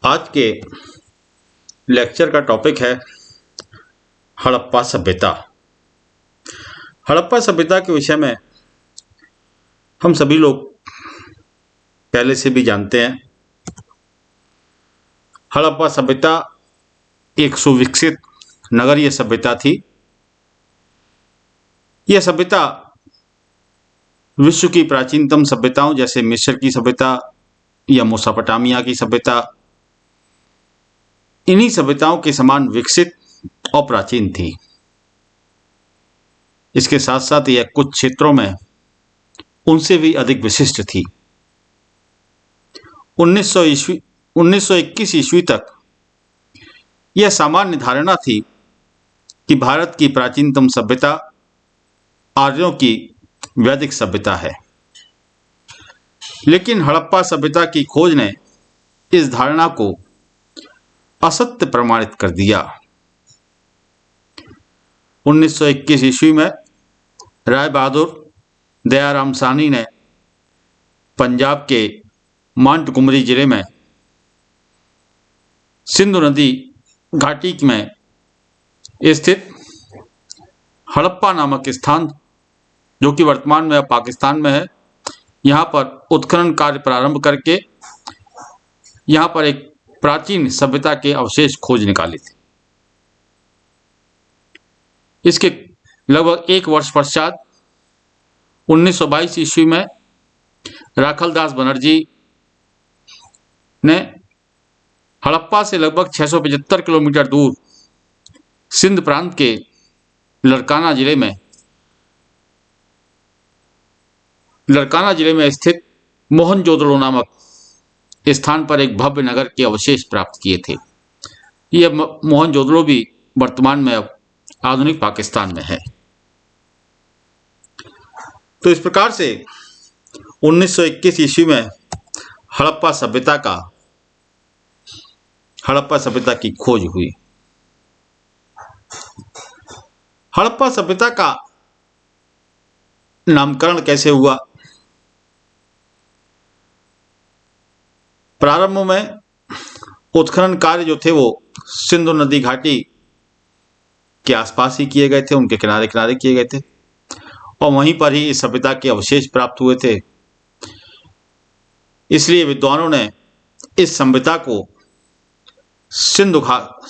आज के लेक्चर का टॉपिक है हड़प्पा सभ्यता। हड़प्पा सभ्यता के विषय में हम सभी लोग पहले से भी जानते हैं। हड़प्पा सभ्यता एक सुविकसित नगरीय सभ्यता थी। यह सभ्यता विश्व की प्राचीनतम सभ्यताओं जैसे मिस्र की सभ्यता या मेसोपोटामिया की सभ्यता, इन्हीं सभ्यताओं के समान विकसित और प्राचीन थी। इसके साथ साथ यह कुछ क्षेत्रों में उनसे भी अधिक विशिष्ट थी। 1921 ईस्वी तक यह सामान्य धारणा थी कि भारत की प्राचीनतम सभ्यता आर्यों की वैदिक सभ्यता है, लेकिन हड़प्पा सभ्यता की खोज ने इस धारणा को असत्य प्रमाणित कर दिया। 1921 ईस्वी में राय बहादुर दयाराम साहनी ने पंजाब के मांटगोमरी जिले में सिंधु नदी घाटी में स्थित हड़प्पा नामक स्थान, जो कि वर्तमान में पाकिस्तान में है, यहाँ पर उत्खनन कार्य प्रारंभ करके यहाँ पर एक प्राचीन सभ्यता के अवशेष खोज निकाले थे। इसके लगभग एक वर्ष पश्चात 1922 ईस्वी में राखलदास बनर्जी ने हड़प्पा से लगभग 675 किलोमीटर दूर सिंध प्रांत के लड़काना जिले में स्थित मोहनजोदड़ो नामक स्थान पर एक भव्य नगर के अवशेष प्राप्त किए थे। यह मोहनजोदड़ो भी वर्तमान में अब आधुनिक पाकिस्तान में है। तो इस प्रकार से 1921 ईस्वी में हड़प्पा सभ्यता की खोज हुई। हड़प्पा सभ्यता का नामकरण कैसे हुआ? प्रारंभ में उत्खनन कार्य जो थे वो सिंधु नदी घाटी के आसपास ही किए गए थे, उनके किनारे किनारे किए गए थे और वहीं पर ही इस सभ्यता के अवशेष प्राप्त हुए थे। इसलिए विद्वानों ने इस सभ्यता को सिंधु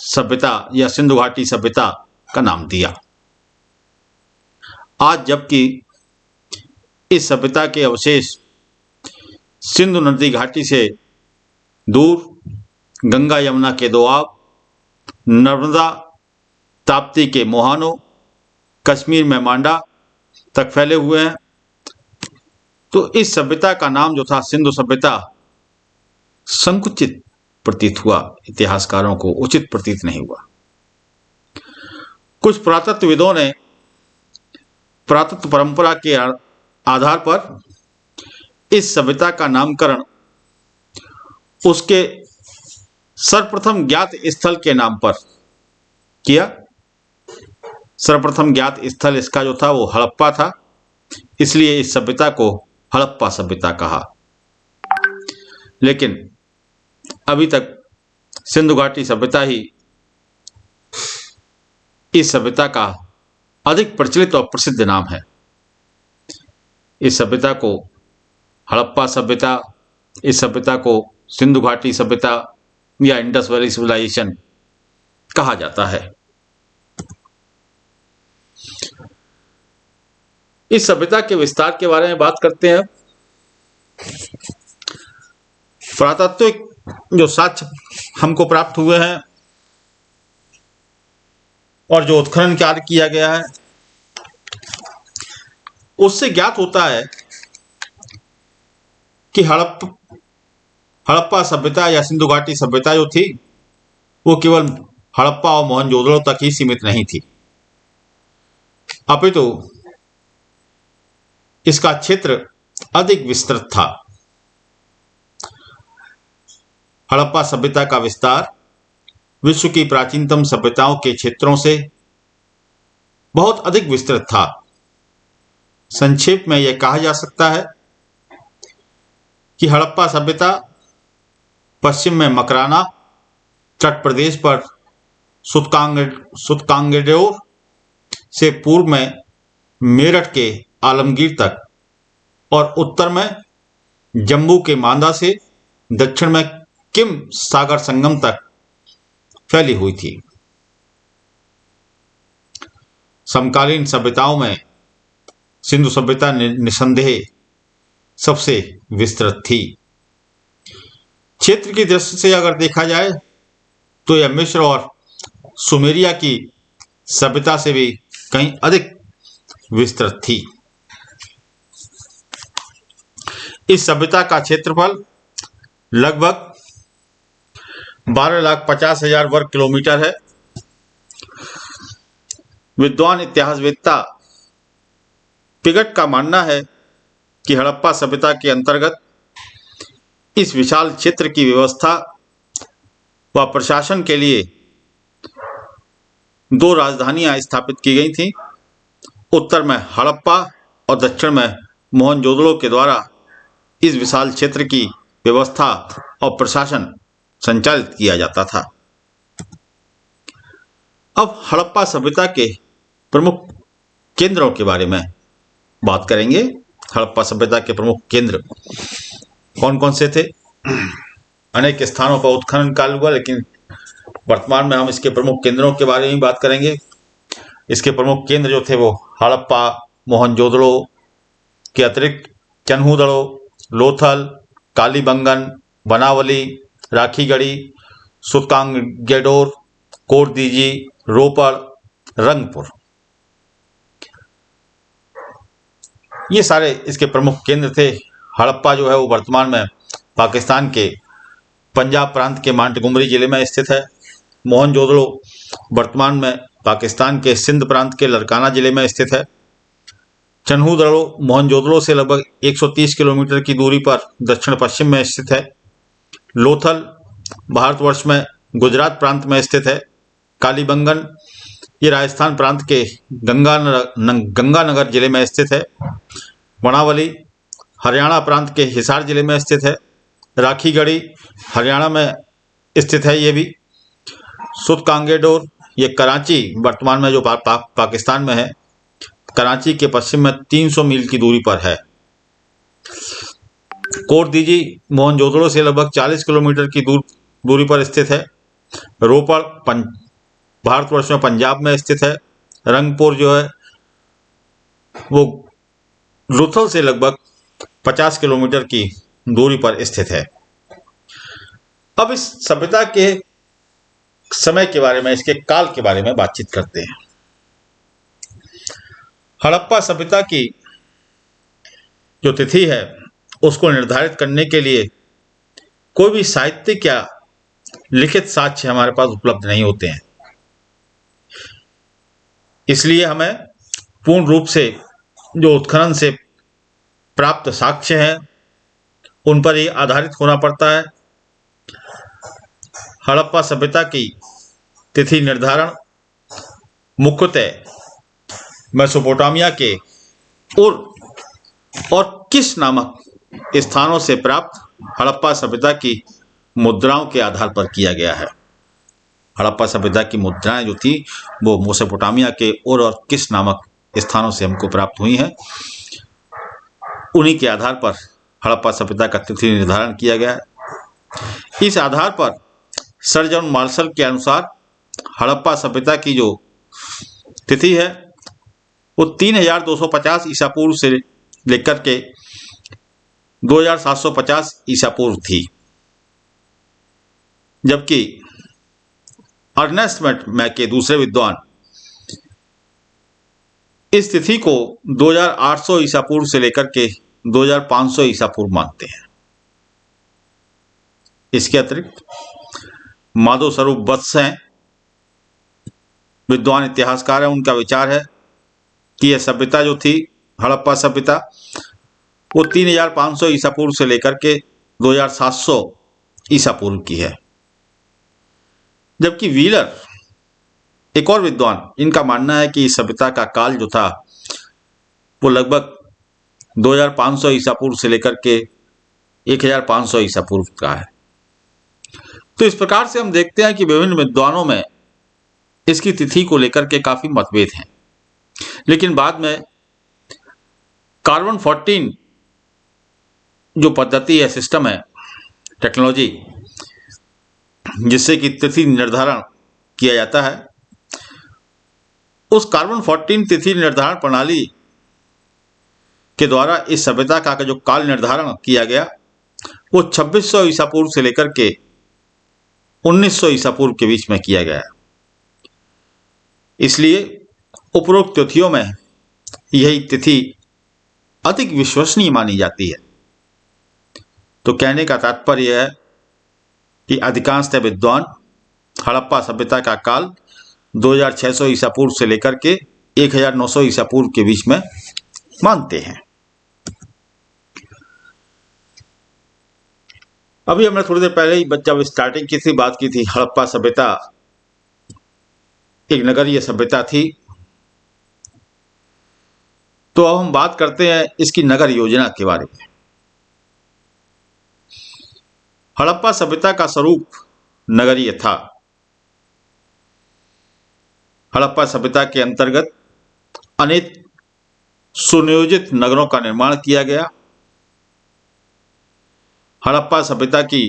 सभ्यता या सिंधु घाटी सभ्यता का नाम दिया। आज जबकि इस सभ्यता के अवशेष सिंधु नदी घाटी से दूर गंगा यमुना के दोआब, नर्मदा ताप्ती के मोहानो, कश्मीर में मांडा तक फैले हुए हैं, तो इस सभ्यता का नाम जो था सिंधु सभ्यता संकुचित प्रतीत हुआ। इतिहासकारों को उचित प्रतीत नहीं हुआ। कुछ पुरातत्वविदों ने पुरातत्व परंपरा के आधार पर इस सभ्यता का नामकरण उसके सर्वप्रथम ज्ञात स्थल के नाम पर किया। सर्वप्रथम ज्ञात स्थल इसका जो था वो हड़प्पा था, इसलिए इस सभ्यता को हड़प्पा सभ्यता कहा। लेकिन अभी तक सिंधु घाटी सभ्यता ही इस सभ्यता का अधिक प्रचलित और प्रसिद्ध नाम है। इस सभ्यता को हड़प्पा सभ्यता, इस सभ्यता को सिंधु घाटी सभ्यता या इंडस वैली सिविलाइजेशन कहा जाता है। इस सभ्यता के विस्तार के बारे में बात करते हैं। पुरातात्विक जो साक्ष्य हमको प्राप्त हुए हैं और जो उत्खनन कार्य किया गया है, उससे ज्ञात होता है कि हड़प्पा सभ्यता या सिंधु घाटी सभ्यता जो थी वो केवल हड़प्पा और मोहनजोदड़ो तक ही सीमित नहीं थी, अपितु इसका क्षेत्र अधिक विस्तृत था। हड़प्पा सभ्यता का विस्तार विश्व की प्राचीनतम सभ्यताओं के क्षेत्रों से बहुत अधिक विस्तृत था। संक्षेप में यह कहा जा सकता है कि हड़प्पा सभ्यता पश्चिम में मकराना तट प्रदेश पर सुतकांगेडोर से पूर्व में मेरठ के आलमगीर तक और उत्तर में जम्मू के मांदा से दक्षिण में किम सागर संगम तक फैली हुई थी। समकालीन सभ्यताओं में सिंधु सभ्यता निसंदेह सबसे विस्तृत थी। क्षेत्र की दृष्टि से अगर देखा जाए तो यह मिस्र और सुमेरिया की सभ्यता से भी कहीं अधिक विस्तृत थी। इस सभ्यता का क्षेत्रफल लगभग 12,50,000 वर्ग किलोमीटर है। विद्वान इतिहासवेत्ता पिगट का मानना है कि हड़प्पा सभ्यता के अंतर्गत इस विशाल क्षेत्र की व्यवस्था व प्रशासन के लिए 2 राजधानियां स्थापित की गई थीं। उत्तर में हड़प्पा और दक्षिण में मोहनजोदड़ो के द्वारा इस विशाल क्षेत्र की व्यवस्था और प्रशासन संचालित किया जाता था। अब हड़प्पा सभ्यता के प्रमुख केंद्रों के बारे में बात करेंगे। हड़प्पा सभ्यता के प्रमुख केंद्र कौन कौन से थे? अनेक स्थानों पर उत्खनन कार्य हुआ, लेकिन वर्तमान में हम इसके प्रमुख केंद्रों के बारे में बात करेंगे। इसके प्रमुख केंद्र जो थे वो हड़प्पा, मोहनजोदड़ो के अतिरिक्त चन्हूदड़ो, लोथल, कालीबंगन, बनावली, राखीगढ़ी, सुतकांगेडोर, कोटदीजी, रोपड़, रंगपुर, ये सारे इसके प्रमुख केंद्र थे। हड़प्पा जो है वो वर्तमान में पाकिस्तान के पंजाब प्रांत के मांटगुमरी जिले में स्थित है। मोहनजोदड़ो वर्तमान में पाकिस्तान के सिंध प्रांत के लरकाना जिले में स्थित है। चन्हूदड़ो मोहनजोदड़ो से लगभग 130 किलोमीटर की दूरी पर दक्षिण पश्चिम में स्थित है। लोथल भारतवर्ष में गुजरात प्रांत में स्थित है। कालीबंगन ये राजस्थान प्रांत के गंगानगर जिले में स्थित है। बनावली हरियाणा प्रांत के हिसार जिले में स्थित है। राखीगढ़ी हरियाणा में स्थित है ये भी। सुतकांगेडोर ये कराची वर्तमान में जो पाकिस्तान में है, कराची के पश्चिम में 300 मील की दूरी पर है। कोटदीजी मोहनजोदड़ो से लगभग 40 किलोमीटर की दूरी पर स्थित है। रोपड़ भारतवर्ष में पंजाब में स्थित है। रंगपुर जो है वो लोथल से लगभग 50 किलोमीटर की दूरी पर स्थित है। अब इस सभ्यता के समय के बारे में, इसके काल के बारे में बातचीत करते हैं। हड़प्पा सभ्यता की जो तिथि है उसको निर्धारित करने के लिए कोई भी साहित्यिक या लिखित साक्ष्य हमारे पास उपलब्ध नहीं होते हैं। इसलिए हमें पूर्ण रूप से जो उत्खनन से प्राप्त साक्ष्य हैं उन पर ही आधारित होना पड़ता है। हड़प्पा सभ्यता की तिथि निर्धारण मुख्यतः मेसोपोटामिया के और किस नामक स्थानों से प्राप्त हड़प्पा सभ्यता की मुद्राओं के आधार पर किया गया है। हड़प्पा सभ्यता की मुद्राएं जो थी वो मेसोपोटामिया के और किस नामक स्थानों से हमको प्राप्त हुई हैं, उन्हीं के आधार पर हड़प्पा सभ्यता का तिथि निर्धारण किया गया है। इस आधार पर सर जॉन मार्शल के अनुसार हड़प्पा सभ्यता की जो तिथि है वो 3250 ईसा पूर्व से लेकर के 2750 ईसा पूर्व थी, जबकि अर्नेस्ट मैके दूसरे विद्वान इस तिथि को 2800 ईसा पूर्व से लेकर के 2500 ईसा पूर्व मानते हैं। इसके अतिरिक्त माधव स्वरूप वत्स हैं, विद्वान इतिहासकार हैं। उनका विचार है कि यह सभ्यता जो थी हड़प्पा सभ्यता वो 3500 ईसा पूर्व से लेकर के 2700 ईसा पूर्व की है। जबकि व्हीलर एक और विद्वान, इनका मानना है कि इस सभ्यता का काल जो था वो लगभग 2500 ईसा पूर्व से लेकर के 1500 ईसा पूर्व का है। तो इस प्रकार से हम देखते हैं कि विभिन्न विद्वानों में इसकी तिथि को लेकर के काफी मतभेद हैं। लेकिन बाद में कार्बन 14 जो पद्धति है, सिस्टम है, टेक्नोलॉजी, जिससे कि तिथि निर्धारण किया जाता है, उस कार्बन 14 तिथि निर्धारण प्रणाली के द्वारा इस सभ्यता का जो काल निर्धारण किया गया वो 2600 ईसा पूर्व से लेकर के 1900 ईसा पूर्व के बीच में किया गया। इसलिए उपरोक्त तिथियों में यही तिथि अधिक विश्वसनीय मानी जाती है। तो कहने का तात्पर्य है कि अधिकांशतः विद्वान हड़प्पा सभ्यता का काल 2600 ईसा पूर्व से लेकर के 1900 ईसा पूर्व के बीच में मानते हैं। अभी हमने थोड़ी देर पहले ही जब स्टार्टिंग की थी, बात की थी, हड़प्पा सभ्यता एक नगरीय सभ्यता थी। तो अब हम बात करते हैं इसकी नगर योजना के बारे में। हड़प्पा सभ्यता का स्वरूप नगरीय था। हड़प्पा सभ्यता के अंतर्गत अनेक सुनियोजित नगरों का निर्माण किया गया। हड़प्पा सभ्यता की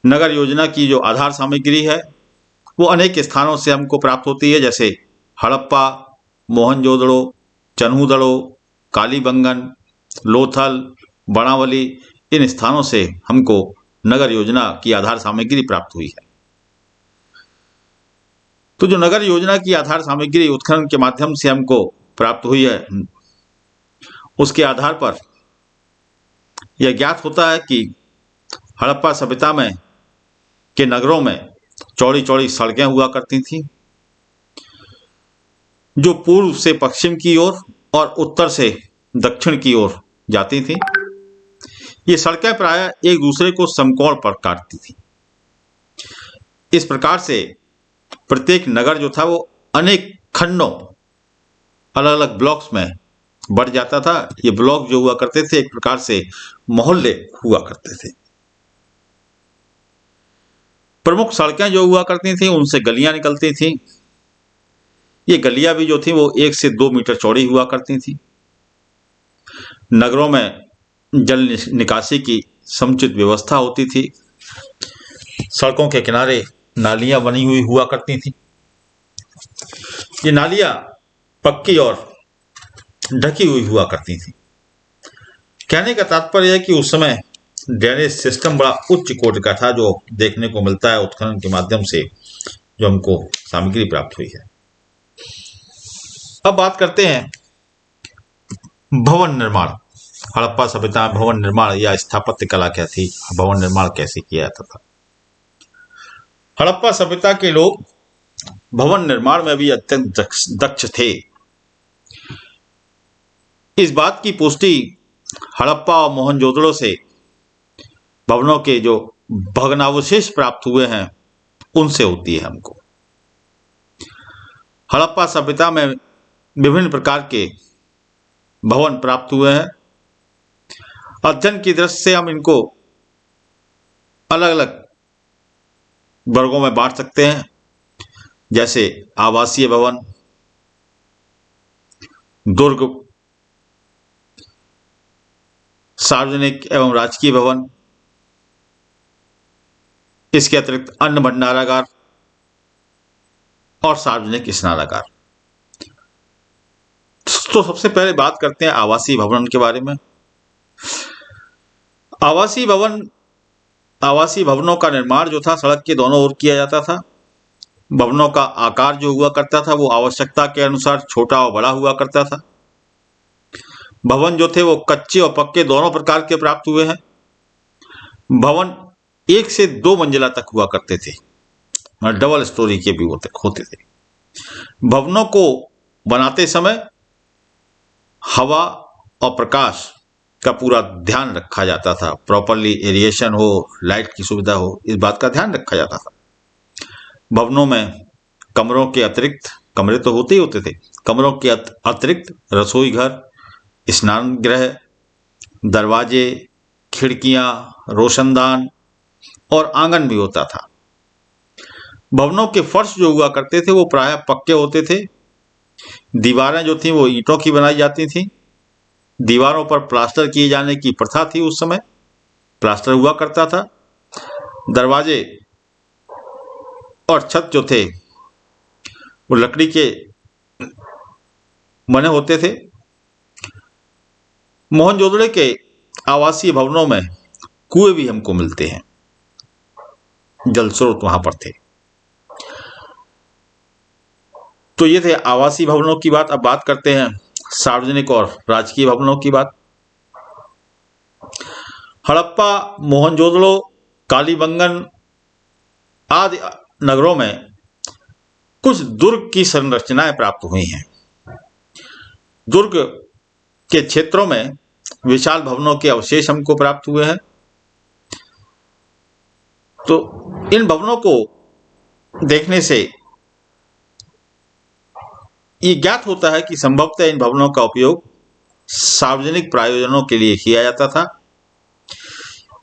नगर योजना की जो आधार सामग्री है वो अनेक स्थानों से हमको प्राप्त होती है, जैसे हड़प्पा, मोहनजोदड़ो, चन्हूदड़ो, कालीबंगन, लोथल, बनावली, इन स्थानों से हमको नगर योजना की आधार सामग्री प्राप्त हुई है। तो जो नगर योजना की आधार सामग्री उत्खनन के माध्यम से हमको प्राप्त हुई है, उसके आधार पर यह ज्ञात होता है कि हड़प्पा सभ्यता में के नगरों में चौड़ी चौड़ी सड़कें हुआ करती थीं, जो पूर्व से पश्चिम की ओर और उत्तर से दक्षिण की ओर जाती थीं। ये सड़कें प्रायः एक दूसरे को समकोण पर काटती थीं। इस प्रकार से प्रत्येक नगर जो था वो अनेक खंडों, अलग अलग ब्लॉक्स में बढ़ जाता था। ये ब्लॉक जो हुआ करते थे एक प्रकार से मोहल्ले हुआ करते थे। प्रमुख सड़कें जो हुआ करती थीं उनसे गलियां निकलती थीं। ये गलियां भी जो थी वो 1 से 2 मीटर चौड़ी हुआ करती थी। नगरों में जल निकासी की समुचित व्यवस्था होती थी। सड़कों के किनारे नालियां बनी हुई हुआ करती थी। ये नालियां पक्की और ढकी हुई हुआ करती थी। कहने का तात्पर्य है कि उस समय ड्रेनेज सिस्टम बड़ा उच्च कोटि का था, जो देखने को मिलता है उत्खनन के माध्यम से जो हमको सामग्री प्राप्त हुई है। अब बात करते हैं भवन निर्माण। हड़प्पा सभ्यता में भवन निर्माण या स्थापत्य कला क्या थी, भवन निर्माण कैसे किया जाता था। हड़प्पा सभ्यता के लोग भवन निर्माण में भी अत्यंत दक्ष थे। इस बात की पुष्टि हड़प्पा और मोहनजोदड़ो से भवनों के जो भग्नावशेष प्राप्त हुए हैं उनसे होती है हमको। हड़प्पा सभ्यता में विभिन्न प्रकार के भवन प्राप्त हुए हैं। अध्ययन की दृष्टि से हम इनको अलग अलग वर्गों में बांट सकते हैं, जैसे आवासीय भवन, दुर्ग, सार्वजनिक एवं राजकीय भवन, इसके अतिरिक्त अन्न भंडारागार और सार्वजनिक स्नानागार। तो सबसे पहले बात करते हैं आवासीय भवन के बारे में। आवासीय भवनों का निर्माण जो था सड़क के दोनों ओर किया जाता था। भवनों का आकार जो हुआ करता था वो आवश्यकता के अनुसार छोटा और बड़ा हुआ करता था। भवन जो थे वो कच्चे और पक्के दोनों प्रकार के प्राप्त हुए हैं। भवन 1 से 2 मंजिला तक हुआ करते थे, डबल स्टोरी के भी होते थे। भवनों को बनाते समय हवा और प्रकाश का पूरा ध्यान रखा जाता था, प्रॉपरली एरिएशन हो, लाइट की सुविधा हो, इस बात का ध्यान रखा जाता था। भवनों में कमरों के अतिरिक्त, कमरे तो होते ही होते थे, कमरों के अतिरिक्त रसोई घर, स्नान गृह, दरवाजे, खिड़कियां, रोशनदान, और आंगन भी होता था। भवनों के फर्श जो हुआ करते थे वो प्रायः पक्के होते थे। दीवारें जो थी वो ईंटों की बनाई जाती थी। दीवारों पर प्लास्टर किए जाने की प्रथा थी, उस समय प्लास्टर हुआ करता था। दरवाजे और छत जो थे वो लकड़ी के बने होते थे। मोहनजोदड़ो के आवासीय भवनों में कुएं भी हमको मिलते हैं, जल स्रोत वहां पर थे। तो ये थे आवासीय भवनों की बात। अब बात करते हैं सार्वजनिक और राजकीय भवनों की बात। हड़प्पा, मोहनजोदड़ो, कालीबंगन आदि नगरों में कुछ दुर्ग की संरचनाएं प्राप्त हुई हैं। दुर्ग के क्षेत्रों में विशाल भवनों के अवशेष हमको प्राप्त हुए हैं। तो इन भवनों को देखने से ये ज्ञात होता है कि संभवतः इन भवनों का उपयोग सार्वजनिक प्रयोजनों के लिए किया जाता था।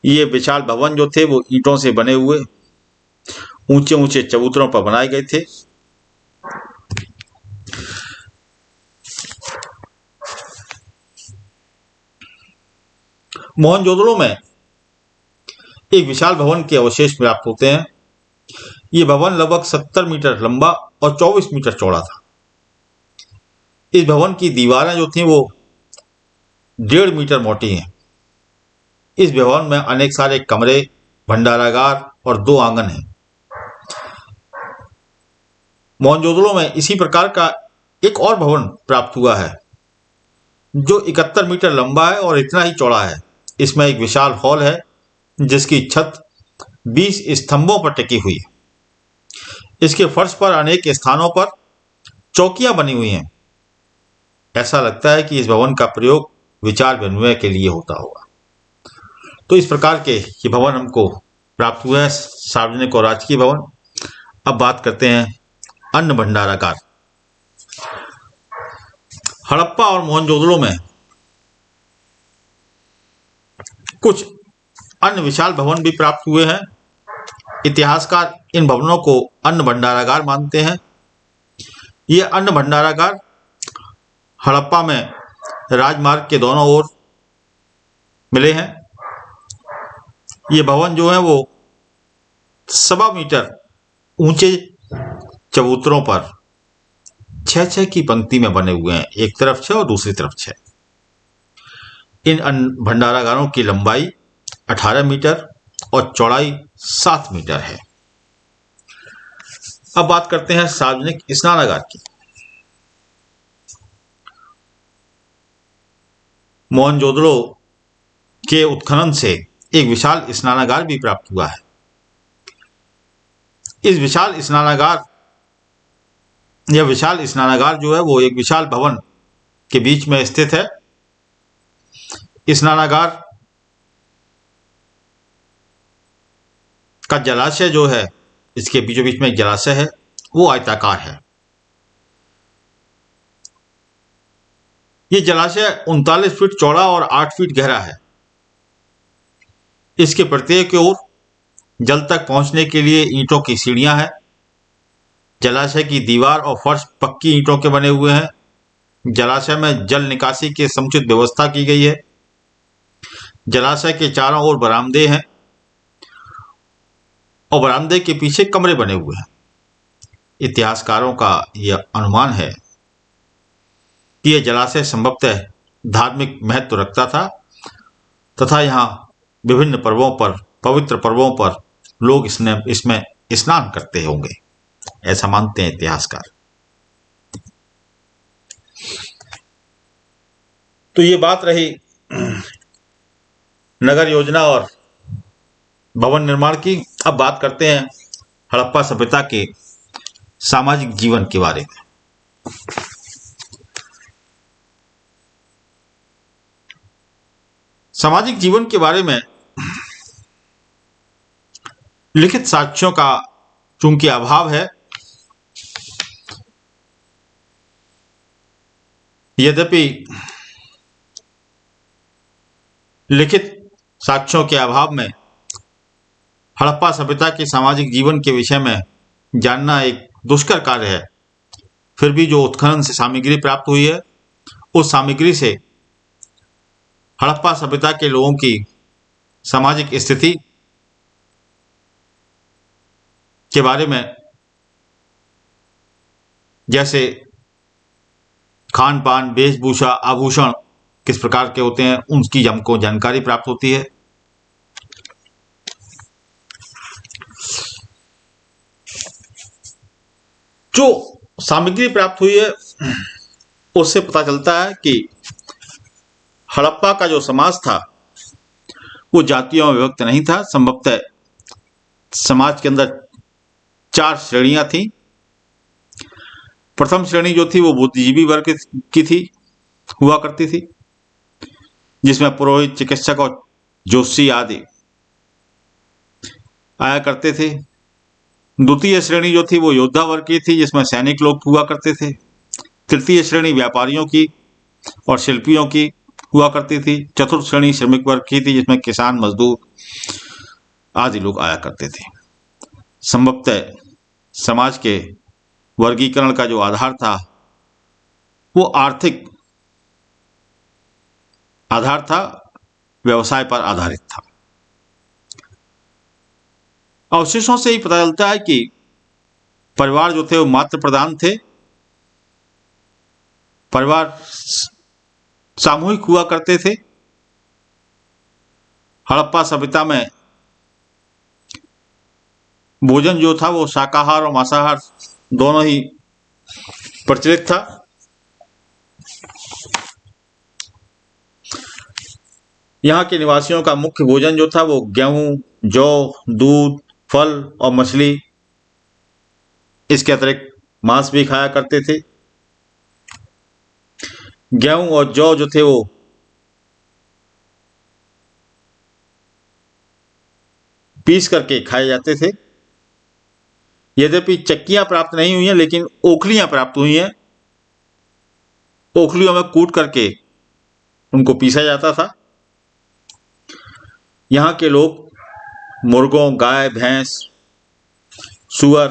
ये विशाल भवन जो थे वो ईंटों से बने हुए ऊंचे ऊंचे चबूतरों पर बनाए गए थे। मोहनजोदड़ो में एक विशाल भवन के अवशेष प्राप्त होते हैं। ये भवन लगभग 70 मीटर लंबा और 24 मीटर चौड़ा था। इस भवन की दीवारें जो थी वो 1.5 मीटर मोटी हैं। इस भवन में अनेक सारे कमरे, भंडारागार और 2 आंगन हैं। मोहनजोदड़ो में इसी प्रकार का एक और भवन प्राप्त हुआ है जो 71 मीटर लंबा है और इतना ही चौड़ा है। इसमें एक विशाल हॉल है जिसकी छत 20 स्तंभों पर टिकी हुई है। इसके फर्श पर अनेक स्थानों पर चौकियां बनी हुई हैं। ऐसा लगता है कि इस भवन का प्रयोग विचार विनिमय के लिए होता होगा। तो इस प्रकार के ये भवन हमको प्राप्त हुए हैं, सार्वजनिक और राजकीय भवन। अब बात करते हैं अन्न भंडारागार। हड़प्पा और मोहनजोदड़ो में कुछ अन्य विशाल भवन भी प्राप्त हुए हैं। इतिहासकार इन भवनों को अन्न भंडारागार मानते हैं। ये अन्न भंडारागार हड़प्पा में राजमार्ग के दोनों ओर मिले हैं। ये भवन जो है वो 1.25 मीटर ऊंचे चबूतरों पर 6-6 की पंक्ति में बने हुए हैं, एक तरफ 6 और दूसरी तरफ 6। इन भंडारागारों की लंबाई 18 मीटर और चौड़ाई 7 मीटर है। अब बात करते हैं सार्वजनिक स्नानागार की। मोहनजोदड़ो के उत्खनन से एक विशाल स्नानागार भी प्राप्त हुआ है। इस विशाल स्नानागार जो है वो एक विशाल भवन के बीच में स्थित है। स्नानागार का जलाशय जो है, इसके बीचों बीच में एक जलाशय है, वो आयताकार है। ये जलाशय 39 फीट चौड़ा और 8 फीट गहरा है। इसके प्रत्येक ओर जल तक पहुंचने के लिए ईंटों की सीढ़ियां हैं। जलाशय की दीवार और फर्श पक्की ईंटों के बने हुए हैं। जलाशय में जल निकासी की समुचित व्यवस्था की गई है। जलाशय के चारों ओर बरामदे हैं और बरामदे के पीछे कमरे बने हुए हैं। इतिहासकारों का यह अनुमान है कि यह जलाशय संभवतः धार्मिक महत्व रखता था तथा यहाँ विभिन्न पर्वों पर, पवित्र पर्वों पर लोग इसमें स्नान करते होंगे, ऐसा मानते हैं इतिहासकार। तो ये बात रही नगर योजना और भवन निर्माण की। अब बात करते हैं हड़प्पा सभ्यता के सामाजिक जीवन के बारे में। सामाजिक जीवन के बारे में लिखित साक्ष्यों का चूंकि अभाव है, यद्यपि लिखित साक्ष्यों के अभाव में हड़प्पा सभ्यता के सामाजिक जीवन के विषय में जानना एक दुष्कर कार्य है। फिर भी जो उत्खनन से सामग्री प्राप्त हुई है, उस सामग्री से हड़प्पा सभ्यता के लोगों की सामाजिक स्थिति के बारे में, जैसे खान पान, वेशभूषा, आभूषण किस प्रकार के होते हैं, उनकी हमको जानकारी प्राप्त होती है। जो सामग्री प्राप्त हुई है उससे पता चलता है कि हड़प्पा का जो समाज था वो जातियों में विभक्त नहीं था। संभवतः समाज के अंदर 4 श्रेणियां थी। प्रथम श्रेणी जो थी वो बुद्धिजीवी वर्ग की थी, हुआ करती थी, जिसमें पुरोहित, चिकित्सक और ज्योतिषी आदि आया करते थे। द्वितीय श्रेणी जो थी वो योद्धा वर्ग की थी, जिसमें सैनिक लोग हुआ करते थे। तृतीय श्रेणी व्यापारियों की और शिल्पियों की हुआ करती थी। चतुर्थ श्रेणी श्रमिक वर्ग की थी, जिसमें किसान, मजदूर आदि लोग आया करते थे। संभवतः समाज के वर्गीकरण का जो आधार था वो आर्थिक आधार था, व्यवसाय पर आधारित था। अवशेषों से ही पता चलता है कि परिवार जो थे वो मातृ प्रधान थे। परिवार सामूहिक हुआ करते थे। हड़प्पा सभ्यता में भोजन जो था वो शाकाहार और मांसाहार दोनों ही प्रचलित था। यहाँ के निवासियों का मुख्य भोजन जो था वो गेहूं, जौ, दूध, फल और मछली, इसके अतिरिक्त मांस भी खाया करते थे। गेहूं और जौ जो थे वो पीस करके खाए जाते थे। यद्यपि चक्कियां प्राप्त नहीं हुई हैं, लेकिन ओखलियां प्राप्त हुई हैं। ओखलियों में कूट करके उनको पीसा जाता था। यहाँ के लोग मुर्गों, गाय, भैंस, सुअर,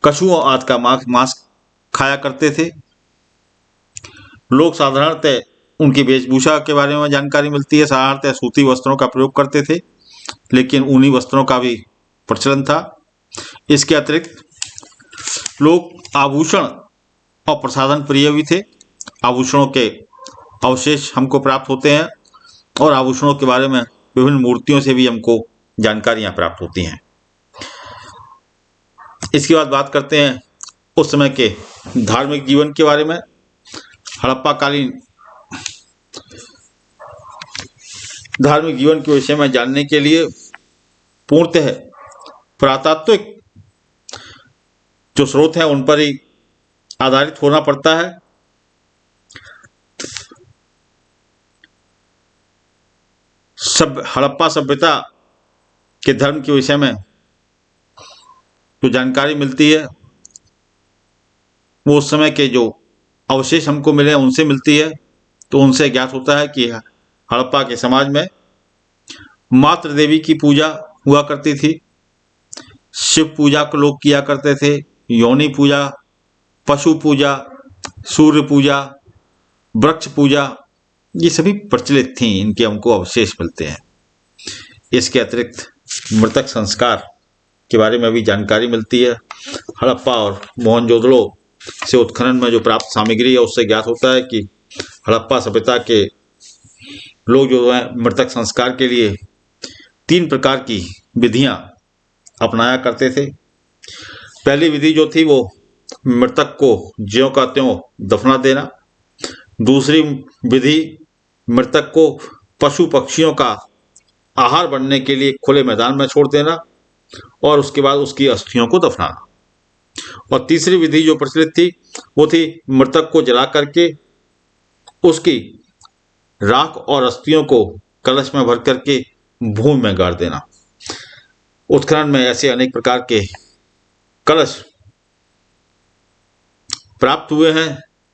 कछुओं आदि का मांस खाया करते थे। लोग साधारणतः उनकी वेशभूषा के बारे में जानकारी मिलती है। साधारणतः सूती वस्त्रों का प्रयोग करते थे, लेकिन ऊनी वस्त्रों का भी प्रचलन था। इसके अतिरिक्त लोग आभूषण और प्रसाधन प्रिय भी थे। आभूषणों के अवशेष हमको प्राप्त होते हैं और आभूषणों के बारे में विभिन्न मूर्तियों से भी हमको जानकारियां प्राप्त होती हैं। इसके बाद बात करते हैं उस समय के धार्मिक जीवन के बारे में। हड़प्पा कालीन धार्मिक जीवन के विषय में जानने के लिए पूर्णतः पुरातात्विक जो स्रोत हैं उन पर ही आधारित होना पड़ता है। हड़प्पा सभ्यता के धर्म के विषय में जो जानकारी मिलती है वो उस समय के जो अवशेष हमको मिले हैं उनसे मिलती है। तो उनसे ज्ञात होता है कि हड़प्पा के समाज में मातृ देवी की पूजा हुआ करती थी। शिव पूजा को लोग किया करते थे। योनि पूजा, पशु पूजा, सूर्य पूजा, वृक्ष पूजा, ये सभी प्रचलित थी। इनके हमको अवशेष मिलते हैं। इसके अतिरिक्त मृतक संस्कार के बारे में भी जानकारी मिलती है। हड़प्पा और मोहनजोदड़ो से उत्खनन में जो प्राप्त सामग्री है उससे ज्ञात होता है कि हड़प्पा सभ्यता के लोग जो है मृतक संस्कार के लिए 3 प्रकार की विधियां अपनाया करते थे। पहली विधि जो थी वो मृतक को ज्यों का त्यों दफना देना। दूसरी विधि मृतक को पशु पक्षियों का आहार बनने के लिए खुले मैदान में छोड़ देना और उसके बाद उसकी अस्थियों को दफनाना। और तीसरी विधि जो प्रचलित थी वो थी मृतक को जला करके उसकी राख और अस्थियों को कलश में भर करके भूमि में गाड़ देना। उत्खनन में ऐसे अनेक प्रकार के कलश प्राप्त हुए हैं।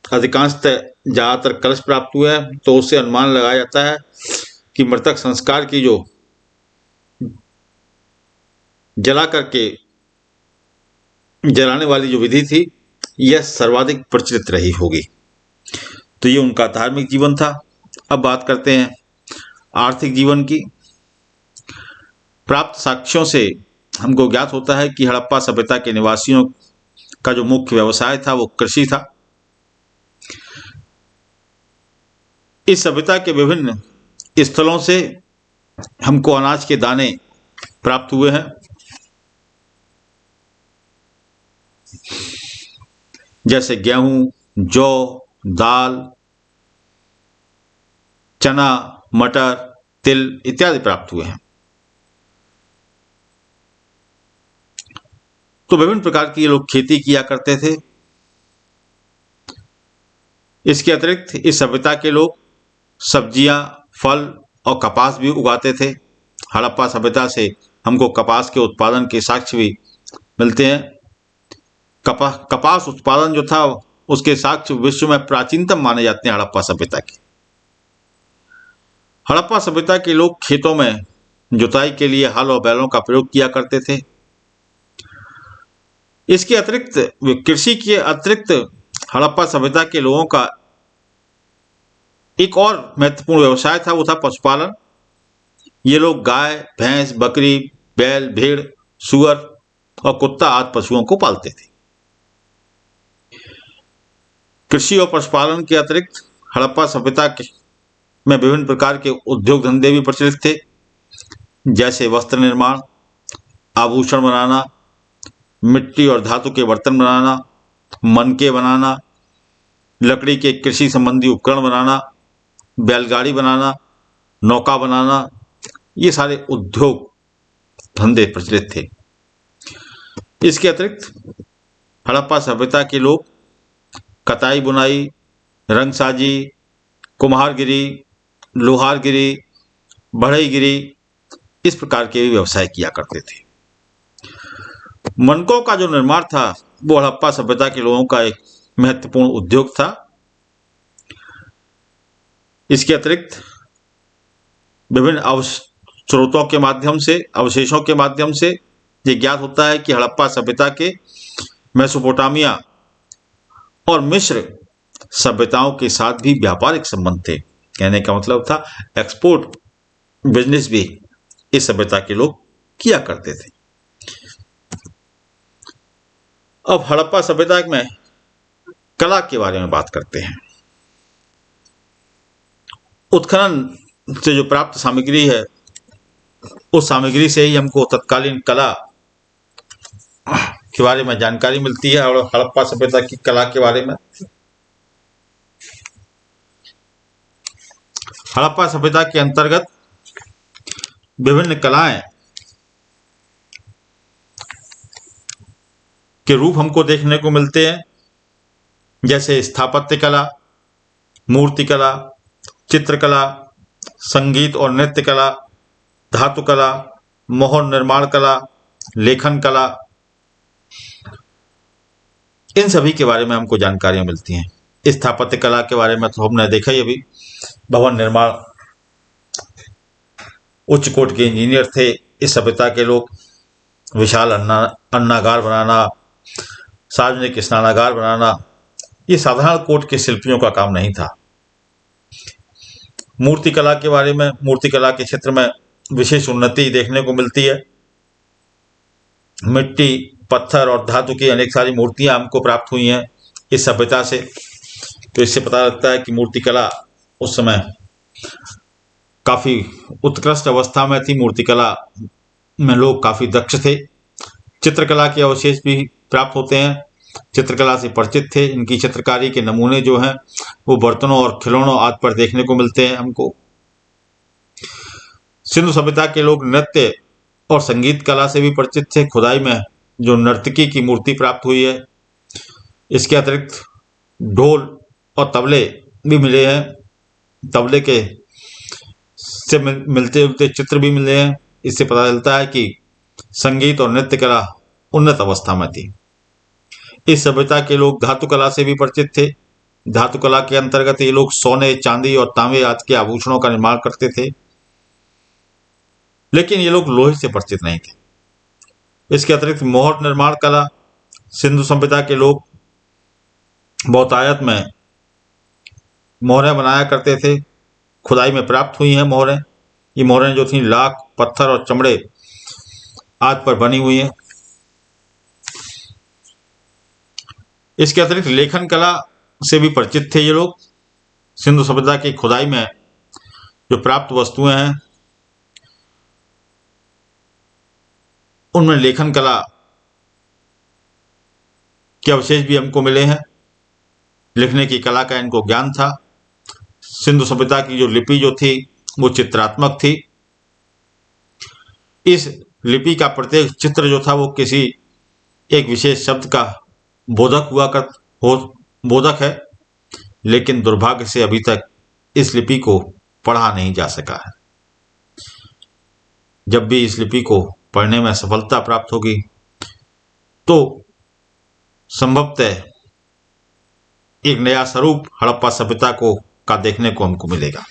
अधिकांशतः ज़्यादातर कलश प्राप्त हुए हैं। तो उससे अनुमान लगाया जाता है कि मृतक संस्कार की जो जला करके जलाने वाली जो विधि थी यह सर्वाधिक प्रचलित रही होगी। तो ये उनका धार्मिक जीवन था। अब बात करते हैं आर्थिक जीवन की। प्राप्त साक्ष्यों से हमको ज्ञात होता है कि हड़प्पा सभ्यता के निवासियों का जो मुख्य व्यवसाय था वो कृषि था। इस सभ्यता के विभिन्न स्थलों से हमको अनाज के दाने प्राप्त हुए हैं, जैसे गेहूं, जौ, दाल, चना, मटर, तिल इत्यादि प्राप्त हुए हैं। तो विभिन्न प्रकार की ये लोग खेती किया करते थे। इसके अतिरिक्त इस सभ्यता के लोग सब्जियां, फल और कपास भी उगाते थे। हड़प्पा सभ्यता से हमको कपास के उत्पादन के साक्ष्य भी मिलते हैं। कपास उत्पादन जो था उसके साक्ष्य विश्व में प्राचीनतम माने जाते हैं हड़प्पा सभ्यता के। हड़प्पा सभ्यता के लोग खेतों में जुताई के लिए हल और बैलों का प्रयोग किया करते थे। इसके अतिरिक्त कृषि के अतिरिक्त हड़प्पा सभ्यता के लोगों का एक और महत्वपूर्ण व्यवसाय था, वो था पशुपालन। ये लोग गाय, भैंस, बकरी, बैल, भेड़, सुअर और कुत्ता आदि पशुओं को पालते थे। कृषि और पशुपालन के अतिरिक्त हड़प्पा सभ्यता में विभिन्न प्रकार के उद्योग धंधे भी प्रचलित थे, जैसे वस्त्र निर्माण, आभूषण बनाना, मिट्टी और धातु के बर्तन बनाना, मनके बनाना, लकड़ी के कृषि संबंधी उपकरण बनाना, बैलगाड़ी बनाना, नौका बनाना, ये सारे उद्योग धंधे प्रचलित थे। इसके अतिरिक्त हड़प्पा सभ्यता के लोग कताई बुनाई, रंगसाजी, कुम्हारगिरी, लोहारगिरी, बढ़ईगिरी इस प्रकार के भी व्यवसाय किया करते थे। मनकों का जो निर्माण था वो हड़प्पा सभ्यता के लोगों का एक महत्वपूर्ण उद्योग था। इसके अतिरिक्त विभिन्न स्रोतों के माध्यम से, अवशेषों के माध्यम से ये ज्ञात होता है कि हड़प्पा सभ्यता के मेसोपोटामिया और मिस्र सभ्यताओं के साथ भी व्यापारिक संबंध थे। कहने का मतलब था एक्सपोर्ट बिजनेस भी इस सभ्यता के लोग किया करते थे। अब हड़प्पा सभ्यता में कला के बारे में बात करते हैं। उत्खनन से जो प्राप्त सामग्री है उस सामग्री से ही हमको तत्कालीन कला के बारे में जानकारी मिलती है। और हड़प्पा सभ्यता की कला के बारे में, हड़प्पा सभ्यता के अंतर्गत विभिन्न कलाएं के रूप हमको देखने को मिलते हैं, जैसे स्थापत्य कला, मूर्ति कला, चित्रकला, संगीत और नृत्य कला, धातु कला, मोहर निर्माण कला, लेखन कला, इन सभी के बारे में हमको जानकारियां मिलती हैं। स्थापत्य कला के बारे में तो हमने देखा ही अभी, भवन निर्माण, उच्च कोटि के इंजीनियर थे इस सभ्यता के लोग। विशाल अन्नागार बनाना, सार्वजनिक स्नानागार बनाना, ये साधारण कोट के शिल्पियों का काम नहीं था। मूर्ति कला के बारे में, मूर्ति कला के क्षेत्र में विशेष उन्नति देखने को मिलती है। मिट्टी, पत्थर और धातु की अनेक सारी मूर्तियां हमको प्राप्त हुई हैं इस सभ्यता से। तो इससे पता लगता है कि मूर्ति कला उस समय काफ़ी उत्कृष्ट अवस्था में थी। मूर्ति कला में लोग काफ़ी दक्ष थे। चित्रकला के अवशेष भी प्राप्त होते हैं, चित्रकला से परिचित थे। इनकी चित्रकारी के नमूने जो हैं वो बर्तनों और खिलौनों आदि पर देखने को मिलते हैं हमको। सिंधु सभ्यता के लोग नृत्य और संगीत कला से भी परिचित थे। खुदाई में जो नर्तकी की मूर्ति प्राप्त हुई है। इसके अतिरिक्त ढोल और तबले भी मिले हैं। तबले के से मिलते जुलते चित्र भी मिले हैं। इससे पता चलता है कि संगीत और नृत्य कला उन्नत अवस्था में थी। इस सभ्यता के लोग धातु कला से भी परिचित थे। धातु कला के अंतर्गत ये लोग सोने, चांदी और तांबे आदि के आभूषणों का निर्माण करते थे, लेकिन ये लोग लोहे से परिचित नहीं थे। इसके अतिरिक्त मोहर निर्माण कला, सिंधु सभ्यता के लोग बहुतायत में मोहरें बनाया करते थे। खुदाई में प्राप्त हुई हैं मोहरें। ये मोहरें जो थी लाख, पत्थर और चमड़े आदि पर बनी हुई हैं। इसके अतिरिक्त लेखन कला से भी परिचित थे ये लोग। सिंधु सभ्यता की खुदाई में जो प्राप्त वस्तुएं हैं उनमें लेखन कला के अवशेष भी हमको मिले हैं। लिखने की कला का इनको ज्ञान था। सिंधु सभ्यता की जो लिपि जो थी वो चित्रात्मक थी। इस लिपि का प्रत्येक चित्र जो था वो किसी एक विशेष शब्द का बोधक है, लेकिन दुर्भाग्य से अभी तक इस लिपि को पढ़ा नहीं जा सका है। जब भी इस लिपि को पढ़ने में सफलता प्राप्त होगी तो संभवतः एक नया स्वरूप हड़प्पा सभ्यता का देखने को हमको मिलेगा।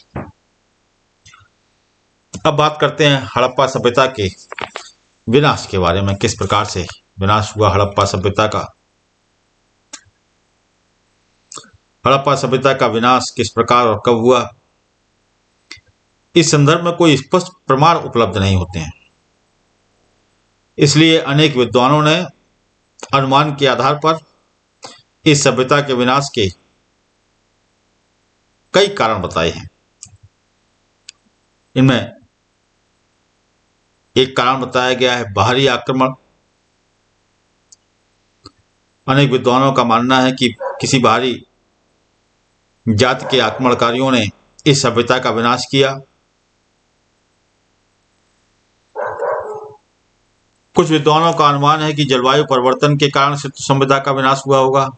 अब बात करते हैं हड़प्पा सभ्यता के विनाश के बारे में। किस प्रकार से विनाश हुआ हड़प्पा सभ्यता का। हड़प्पा सभ्यता का विनाश किस प्रकार और कब हुआ, इस संदर्भ में कोई स्पष्ट प्रमाण उपलब्ध नहीं होते हैं। इसलिए अनेक विद्वानों ने अनुमान के आधार पर इस सभ्यता के विनाश के कई कारण बताए हैं। इनमें एक कारण बताया गया है बाहरी आक्रमण। अनेक विद्वानों का मानना है कि किसी बाहरी जाति के आक्रमणकारियों ने इस सभ्यता का विनाश किया। कुछ विद्वानों का अनुमान है कि जलवायु परिवर्तन के कारण सिंधु सभ्यता का विनाश हुआ होगा।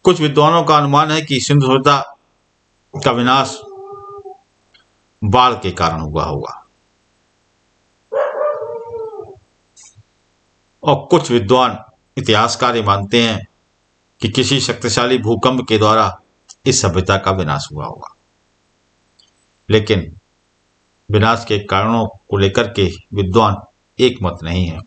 कुछ विद्वानों का अनुमान है कि सिंधु सभ्यता का विनाश बाढ़ के कारण हुआ होगा। और कुछ विद्वान इतिहासकार ये मानते हैं कि किसी शक्तिशाली भूकंप के द्वारा इस सभ्यता का विनाश हुआ होगा। लेकिन विनाश के कारणों को लेकर के विद्वान एक मत नहीं है।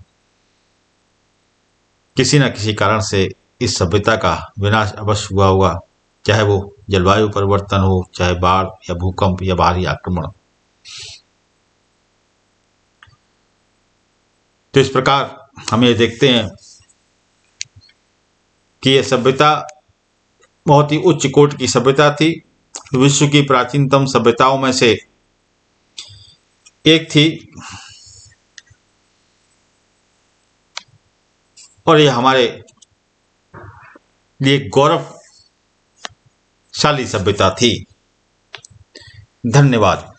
किसी न किसी कारण से इस सभ्यता का विनाश अवश्य हुआ होगा, चाहे वो जलवायु परिवर्तन हो, चाहे बाढ़ या भूकंप या बाहरी आक्रमण। तो इस प्रकार हम ये देखते हैं कि यह सभ्यता बहुत ही उच्च कोटि की सभ्यता थी। विश्व की प्राचीनतम सभ्यताओं में से एक थी और यह हमारे लिए गौरवशाली सभ्यता थी। धन्यवाद।